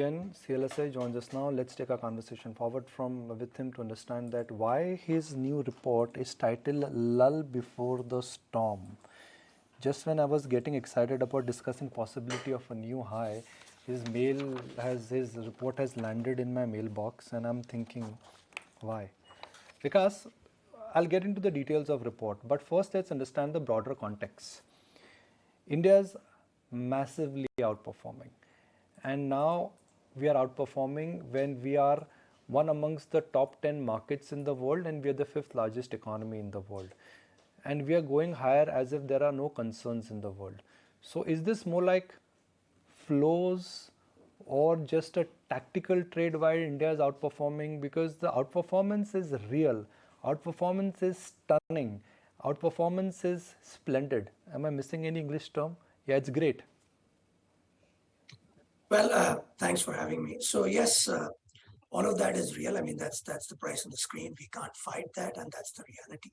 Jain, CLSA joins us now. Let's take a conversation forward from with him to understand that why his new report is titled "Lull Before the Storm." Just when I was getting excited about discussing possibility of a new high, his report has landed in my mailbox, and I'm thinking, why? Because I'll get into the details of report, but first let's understand the broader context. India is massively outperforming, and now we are outperforming when we are one amongst the top 10 markets in the world, and we are the fifth largest economy in the world, and we are going higher as if there are no concerns in the world. So is this more like flows or just a tactical trade why India is outperforming? Because the outperformance is real, outperformance is stunning, outperformance is splendid. Am I missing any English term? Yeah, it's great. Well, thanks for having me. So yes, all of that is real. I mean, that's the price on the screen. We can't fight that, and that's the reality.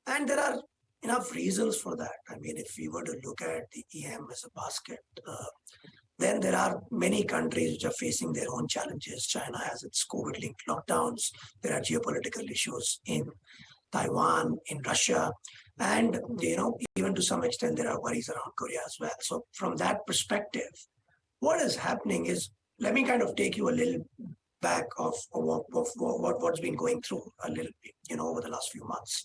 And there are enough reasons for that. I mean, if we were to look at the EM as a basket, then there are many countries which are facing their own challenges. China has its COVID-linked lockdowns. There are geopolitical issues in Taiwan, in Russia, and even to some extent there are worries around Korea as well. So from that perspective, what is happening is, let me kind of take you a little back of what's been going through a little bit, over the last few months.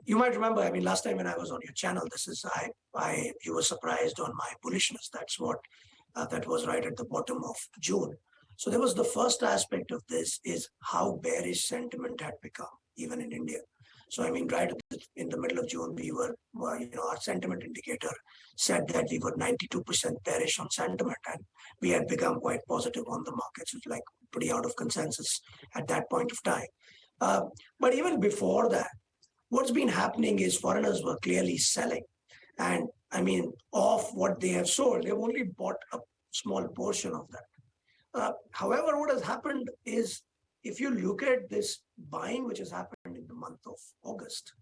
You might remember, I mean, last time when I was on your channel, you were surprised on my bullishness. That was right at the bottom of June. So there was the first aspect of this is how bearish sentiment had become, even in India. So I mean, in the middle of June, our sentiment indicator said that we were 92% bearish on sentiment, and we had become quite positive on the markets, which was like pretty out of consensus at that point of time. But even before that, what's been happening is foreigners were clearly selling. And I mean, of what they have sold, they've only bought a small portion of that. However, what has happened is, if you look at this buying which has happened in the month of August,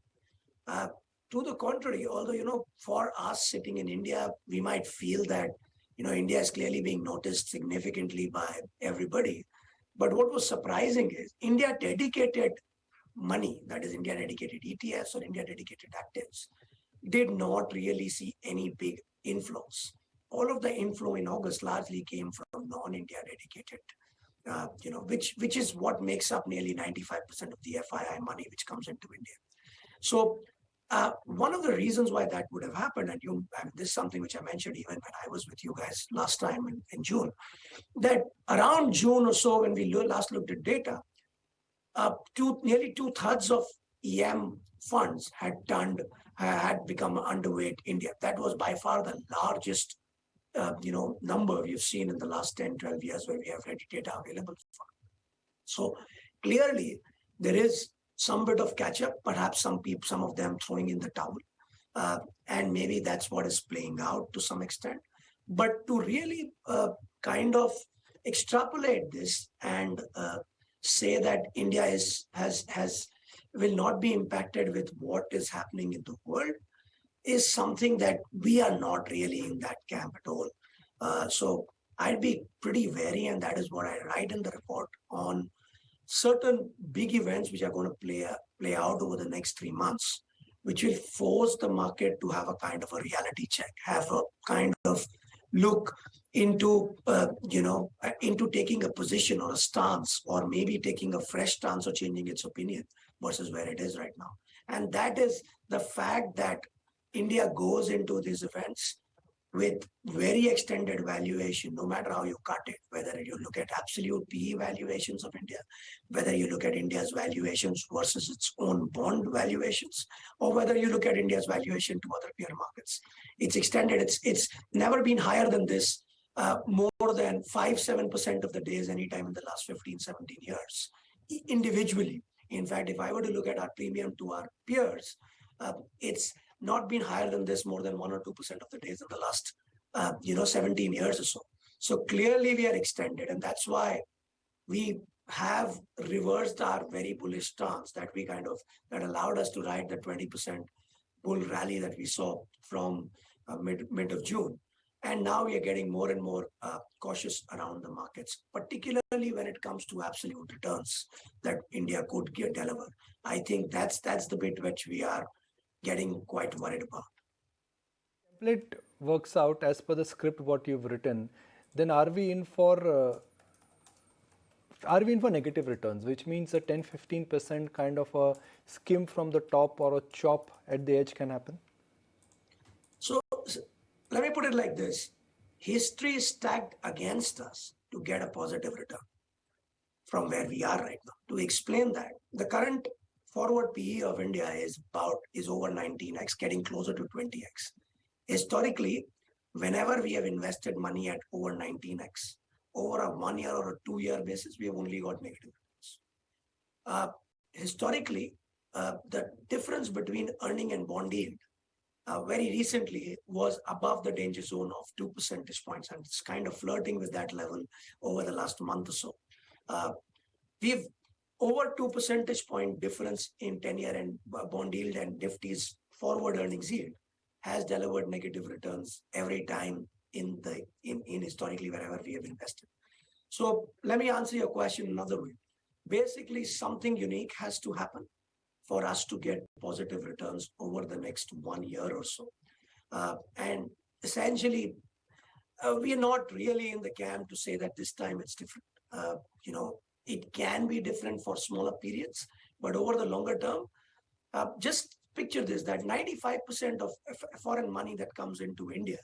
to the contrary, although, for us sitting in India, we might feel that, India is clearly being noticed significantly by everybody. But what was surprising is India dedicated money, that is India dedicated ETFs or India dedicated actives, did not really see any big inflows. All of the inflow in August largely came from non-India dedicated, which is what makes up nearly 95% of the FII money which comes into India. So one of the reasons why that would have happened, and this is something which I mentioned even when I was with you guys last time in June, that around June or so, when we last looked at data, nearly 2/3 of EM funds had become underweight India. That was by far the largest number we've seen in the last 10, 12 years where we have ready data available for. So clearly there is some bit of catch up, perhaps some of them throwing in the towel. And maybe that's what is playing out to some extent. But to really kind of extrapolate this and say that India will not be impacted with what is happening in the world is something that we are not really in that camp at all. So I'd be pretty wary, and that is what I write in the report on certain big events which are going to play out over the next 3 months, which will force the market to have a kind of a reality check, have a kind of look into taking a position or a stance, or maybe taking a fresh stance or changing its opinion versus where it is right now. And that is the fact that India goes into these events with very extended valuation, no matter how you cut it, whether you look at absolute PE valuations of India, whether you look at India's valuations versus its own bond valuations, or whether you look at India's valuation to other peer markets. It's extended. It's never been higher than this, more than 5-7% of the days anytime in the last 15-17 years, individually. In fact, if I were to look at our premium to our peers, it's not been higher than this more than 1 or 2% of the days in the last 17 years or so. So clearly we are extended, and that's why we have reversed our very bullish stance that allowed us to ride the 20% bull rally that we saw from mid of June. And now we are getting more and more cautious around the markets, particularly when it comes to absolute returns that India could deliver. I think that's the bit which we are getting quite worried about. Template works out as per the script what you've written, then are we in for negative returns, which means a 10-15% kind of a skim from the top or a chop at the edge can happen? So let me put it like this. History is stacked against us to get a positive return from where we are right now. To explain that, the current forward PE of India is over 19x, getting closer to 20x. Historically, whenever we have invested money at over 19x, over a 1 year or a 2 year basis, we have only got negative returns. Historically, the difference between earning and bond yield very recently was above the danger zone of 2 percentage points, and it's kind of flirting with that level over the last month or so. We've over 2 percentage point difference in 10-year and bond yield and Nifty's forward earnings yield has delivered negative returns every time in historically wherever we have invested. So let me answer your question another way. Basically, something unique has to happen for us to get positive returns over the next 1 year or so. And essentially, we are not really in the camp to say that this time it's different. It can be different for smaller periods, but over the longer term, just picture this, that 95% of foreign money that comes into India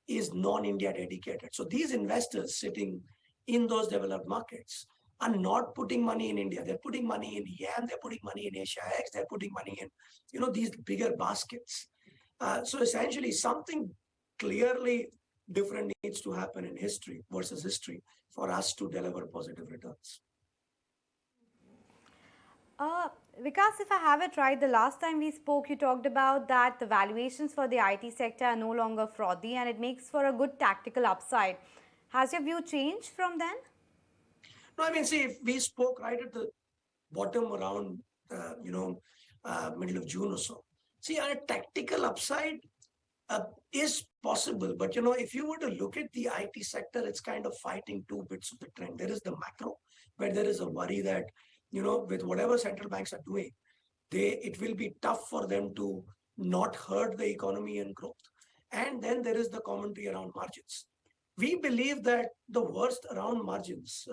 is non-India dedicated. So these investors sitting in those developed markets are not putting money in India. They're putting money in yen, they're putting money in Asia X, they're putting money in, these bigger baskets. So essentially something clearly different needs to happen in history versus history for us to deliver positive returns. Vikas, if I have it right, the last time we spoke, you talked about that the valuations for the IT sector are no longer frothy and it makes for a good tactical upside. Has your view changed from then? No, I mean, see, if we spoke right at the bottom around, middle of June or so. See, a tactical upside is possible, but if you were to look at the IT sector, it's kind of fighting two bits of the trend. There is the macro, where there is a worry that with whatever central banks are doing, it will be tough for them to not hurt the economy and growth. And then there is the commentary around margins. We believe that the worst around margins,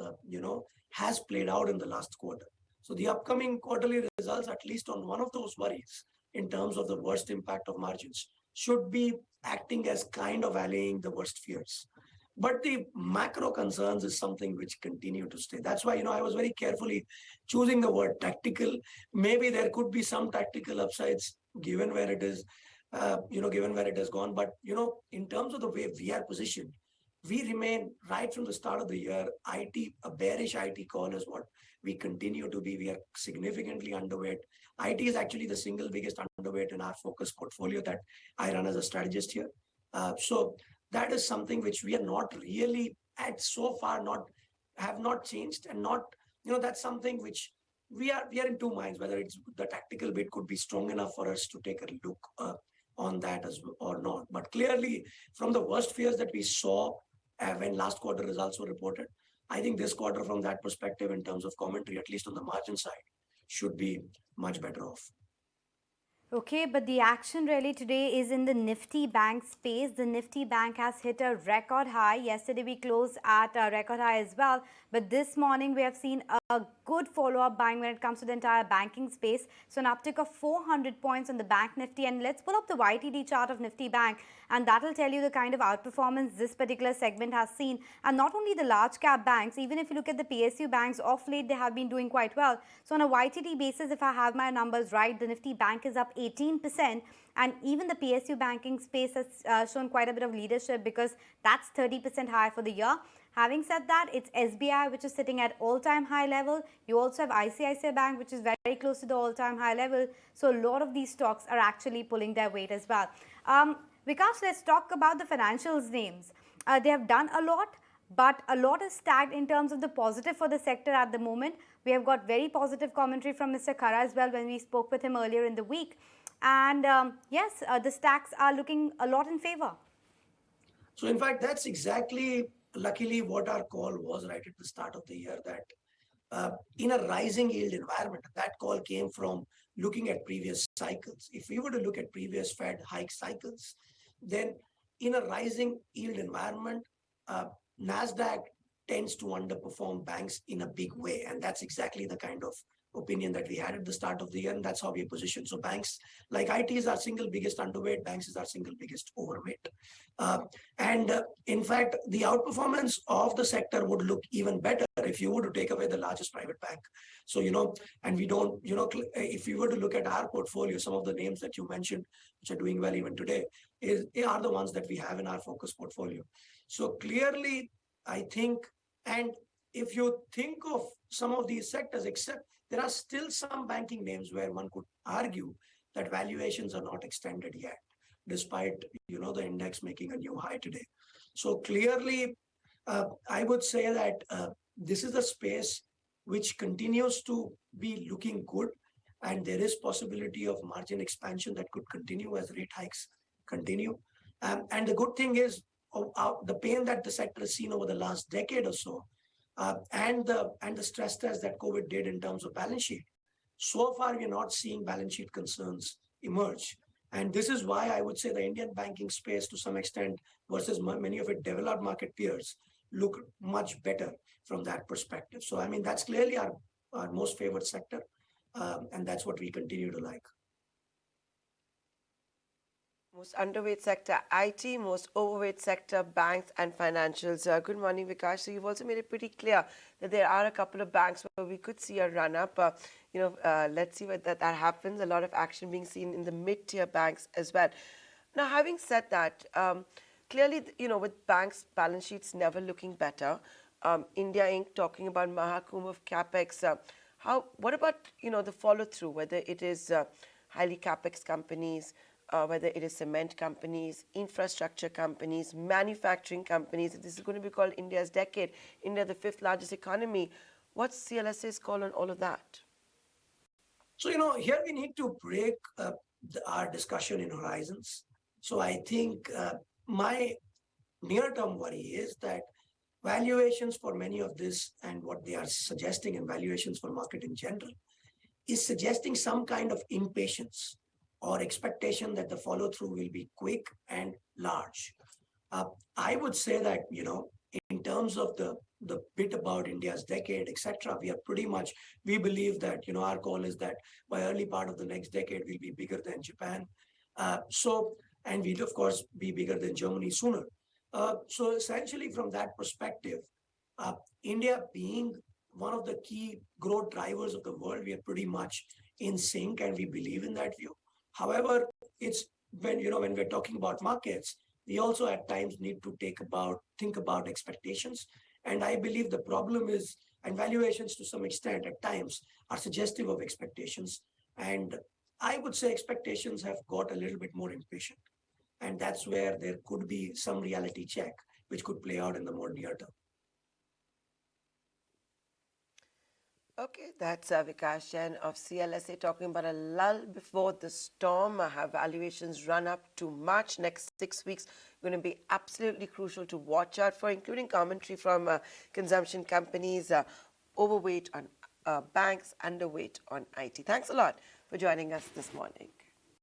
has played out in the last quarter. So the upcoming quarterly results, at least on one of those worries, in terms of the worst impact of margins, should be acting as kind of allaying the worst fears. But the macro concerns is something which continue to stay. That's why, I was very carefully choosing the word tactical. Maybe there could be some tactical upsides given where it is, given where it has gone. But, in terms of the way we are positioned, we remain right from the start of the year. A bearish IT call is what we continue to be. We are significantly underweight. IT is actually the single biggest underweight in our focus portfolio that I run as a strategist here. So that is something which we are not really at so far, have not changed, and not, that's something which we are in two minds, whether it's the tactical bit could be strong enough for us to take a look on that as well or not. But clearly, from the worst fears that we saw when last quarter results were reported, I think this quarter, from that perspective, in terms of commentary, at least on the margin side, should be much better off. Okay, but the action really today is in the Nifty Bank space. The Nifty Bank has hit a record high. Yesterday we closed at a record high as well. But this morning we have seen a good follow-up buying when it comes to the entire banking space. So an uptick of 400 points on the Bank Nifty. And let's pull up the YTD chart of Nifty Bank. And that will tell you the kind of outperformance this particular segment has seen. And not only the large cap banks, even if you look at the PSU banks, of late they have been doing quite well. So on a YTD basis, if I have my numbers right, the Nifty Bank is up 18%, and even the PSU banking space has shown quite a bit of leadership because that's 30% higher for the year. Having said that, it's SBI which is sitting at all-time high level. You also have ICICI Bank which is very close to the all-time high level. So a lot of these stocks are actually pulling their weight as well. Vikash, let's talk about the financials names. They have done a lot, but a lot is stacked in terms of the positive for the sector at the moment. We have got very positive commentary from Mr. Khara as well when we spoke with him earlier in the week. And yes, the stacks are looking a lot in favor. So in fact, that's exactly, luckily, what our call was right at the start of the year, that in a rising yield environment, that call came from looking at previous cycles. If we were to look at previous Fed hike cycles, then in a rising yield environment, uh, NASDAQ tends to underperform banks in a big way. And that's exactly the kind of opinion that we had at the start of the year. And that's how we positioned. So banks like IT is our single biggest underweight, banks is our single biggest overweight. And in fact, the outperformance of the sector would look even better if you were to take away the largest private bank. So, and we don't, if you were to look at our portfolio, some of the names that you mentioned, which are doing well even today, are the ones that we have in our focus portfolio. So clearly, I think, and if you think of some of these sectors, except there are still some banking names where one could argue that valuations are not extended yet, despite the index making a new high today. So clearly, I would say that this is a space which continues to be looking good, and there is possibility of margin expansion that could continue as rate hikes continue. And the good thing is, the pain that the sector has seen over the last decade or so, and the stress test that COVID did in terms of balance sheet. So far, we're not seeing balance sheet concerns emerge. And this is why I would say the Indian banking space, to some extent, versus many of its developed market peers, look much better from that perspective. So, I mean, that's clearly our most favored sector. And that's what we continue to like. Most underweight sector, IT, most overweight sector, banks and financials. Good morning, Vikash. So you've also made it pretty clear that there are a couple of banks where we could see a run-up. Let's see what that happens. A lot of action being seen in the mid-tier banks as well. Now, having said that, clearly, with banks' balance sheets never looking better, India Inc. talking about Mahakumbh of CapEx. What about, the follow-through, whether it is highly CapEx companies, whether it is cement companies, infrastructure companies, manufacturing companies. This is going to be called India's decade. India, the fifth largest economy. What's CLSA's call on all of that? So, here we need to break our discussion in horizons. So I think my near-term worry is that valuations for many of this and what they are suggesting, and valuations for market in general, is suggesting some kind of impatience or expectation that the follow through will be quick and large. I would say that, in terms of the bit about India's decade, etc., we believe that, our call is that by early part of the next decade, we'll be bigger than Japan. And we'll, of course, be bigger than Germany sooner. So essentially, from that perspective, India being one of the key growth drivers of the world, we are pretty much in sync, and we believe in that view. However, it's when we're talking about markets, we also at times need to think about expectations. And I believe the problem is, and valuations to some extent at times are suggestive of expectations. And I would say expectations have got a little bit more impatient. And that's where there could be some reality check, which could play out in the more near term. Okay, that's Vikash Jain of CLSA talking about a lull before the storm. Have valuations run up too much? Next 6 weeks going to be absolutely crucial to watch out for, including commentary from consumption companies, overweight on banks, underweight on IT. Thanks a lot for joining us this morning.